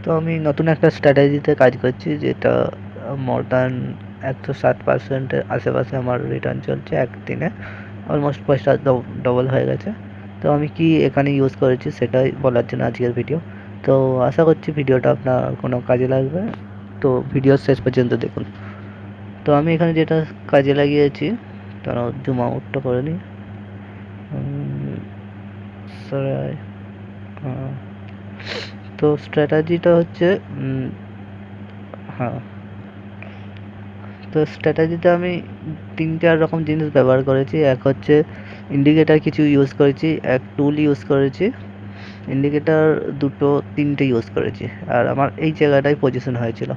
তো আমি নতুন একটা স্ট্র্যাটেজিতে কাজ করছি, যেটা মোর দ্যান 107%-এর আশেপাশে আমার রিটার্ন চলছে একদিনে। অলমোস্ট পয়সা ডবল হয়ে গেছে। তো আমি কি এখানে ইউজ করেছি সেটাই বলার জন্য আজকের ভিডিও। তো আশা করছি ভিডিওটা আপনার কোনো কাজে লাগবে। তো ভিডিও শেষ পর্যন্ত দেখুন। তো আমি এখানে যেটা কাজে লাগিয়েছি, তারা জুম আউটটা করে নিই। সরাই, তো স্ট্র্যাটেজিটা হচ্ছে হ্যাঁ, তো স্ট্র্যাটেজিতে আমি 3-4 রকম জিনিস ব্যবহার করেছি। এক হচ্ছে ইন্ডিকেটার কিছু ইউজ করেছি, এক টুল ইউজ করেছি, ইন্ডিকেটার 2-3টে ইউজ করেছি। আর আমার এই জায়গাটায় পজিশন হয়েছিল,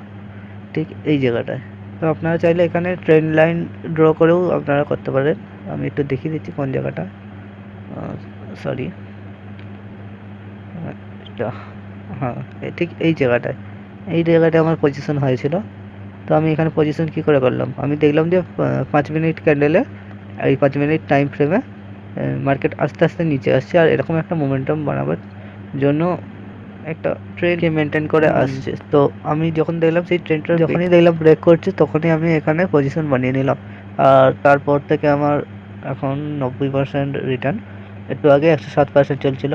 ঠিক এই জায়গাটায়। তো আপনারা চাইলে এখানে ট্রেন্ড লাইন ড্র করেও আপনারা করতে পারেন। আমি একটু দেখিয়ে দিচ্ছি কোন জায়গাটা, সরি, হ্যাঁ, ঠিক এই জায়গাটায় আমার পজিশন হয়েছিল। তো আমি এখানে পজিশন কী করে করলাম, আমি দেখলাম যে 5 মিনিট ক্যান্ডেলে, এই 5 মিনিট টাইম ফ্রেমে মার্কেট আস্তে আস্তে নিচে আসছে, আর এরকম একটা মোমেন্টাম বানাবার জন্য একটা ট্রেন্ডকে মেনটেন করে আসছে। তো আমি যখন দেখলাম সেই ট্রেন্ডটা যখনই দেখলাম ব্রেক করছে, তখনই আমি এখানে পজিশন বানিয়ে নিলাম। আর তারপর থেকে আমার এখন 90% রিটার্ন। একটু আগে 107% চলছিল।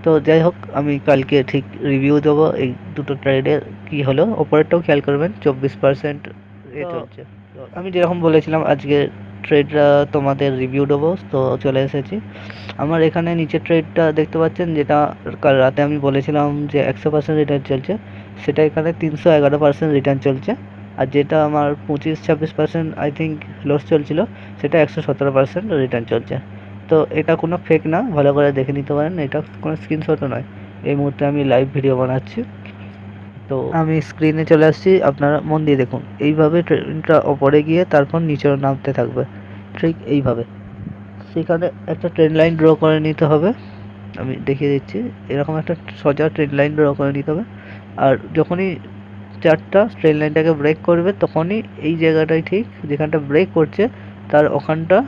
তো যাই হোক, আমি কালকে ঠিক রিভিউ দেবো এই দুটো ট্রেডের কী হলো। ওপরেরটাও খেয়াল করবেন, 24% চলছে। তো আমি যেরকম বলেছিলাম আজকে ট্রেডটা তোমাদের রিভিউ দেবো, তো চলে এসেছি। আমার এখানে নিচের ট্রেডটা দেখতে পাচ্ছেন, যেটা কাল রাতে আমি বলেছিলাম যে 100% রিটার্ন চলছে, সেটা এখানে 311% রিটার্ন চলছে। আর যেটা আমার 25-26% আই থিঙ্ক লস চলছিল, সেটা 117% রিটার্ন চলছে। তো এটা কোনো ফেক না, ভালো করে দেখে নিতে পারেন, এটা কোনো স্ক্রিনশটও নয়। এই মুহূর্তে আমি লাইভ ভিডিও বানাচ্ছি। তো আমি স্ক্রিনে চলে আসছি, আপনারা মন দিয়ে দেখুন। এইভাবে ট্রেনটা ওপরে গিয়ে তারপর নিচে নামতে থাকবে, ঠিক এইভাবে। সেখানে একটা ট্রেন লাইন ড্র করে নিতে হবে, আমি দেখিয়ে দিচ্ছি। এরকম একটা সোজা ট্রেন লাইন ড্র করে নিতে হবে। আর যখনই চারটা ট্রেন লাইনটাকে ব্রেক করবে, তখনই এই জায়গাটায় ঠিক যেখানটা ব্রেক করছে, তার ওখানটা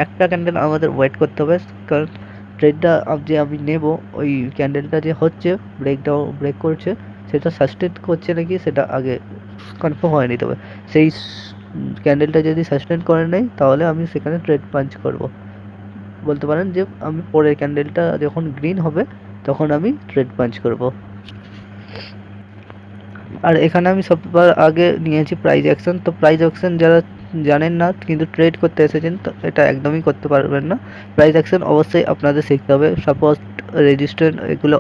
একটা ক্যান্ডেল আমাদের ওয়েট করতে হবে। কারণ ট্রেডটা যে আমি নেব, ওই ক্যান্ডেলটা যে হচ্ছে ব্রেক করছে, সেটা সাস্টেন করছে নাকি সেটা আগে কনফার্ম হয়ে নিতে হবে। সেই ক্যান্ডেলটা যদি সাস্টেন করে নেয়, তাহলে আমি সেখানে ট্রেড পাঞ্চ করব। বলতে পারেন যে আমি পরের ক্যান্ডেলটা যখন গ্রিন হবে, তখন আমি ট্রেড পাঞ্চ করব। আর এখানে আমি সবার আগে নিয়েছি প্রাইস অ্যাকশন। তো প্রাইস অ্যাকশন যারা জানেন না কিন্তু ট্রেড করতে এসেছেন, তো এটা একদমই করতে পারবেন না। প্রাইস অ্যাকশন অবশ্যই আপনাদের শিখতে হবে, সাপোজ রেজিস্ট্যান্ট, এগুলো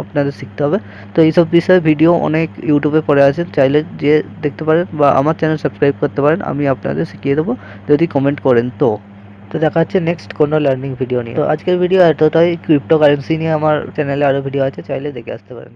আপনাদের শিখতে হবে। তো এইসব বিষয়ে ভিডিও অনেক ইউটিউবে পড়ে আছেন, চাইলে যে দেখতে পারেন, বা আমার চ্যানেল সাবস্ক্রাইব করতে পারেন, আমি আপনাদের শিখিয়ে দেবো যদি কমেন্ট করেন। তো দেখা হচ্ছে নেক্সট কোনো লার্নিং ভিডিও নিয়ে। তো আজকের ভিডিও এতটাই। ক্রিপ্টো কারেন্সি নিয়ে আমার চ্যানেলে আরও ভিডিও আছে, চাইলে দেখে আসতে পারেন।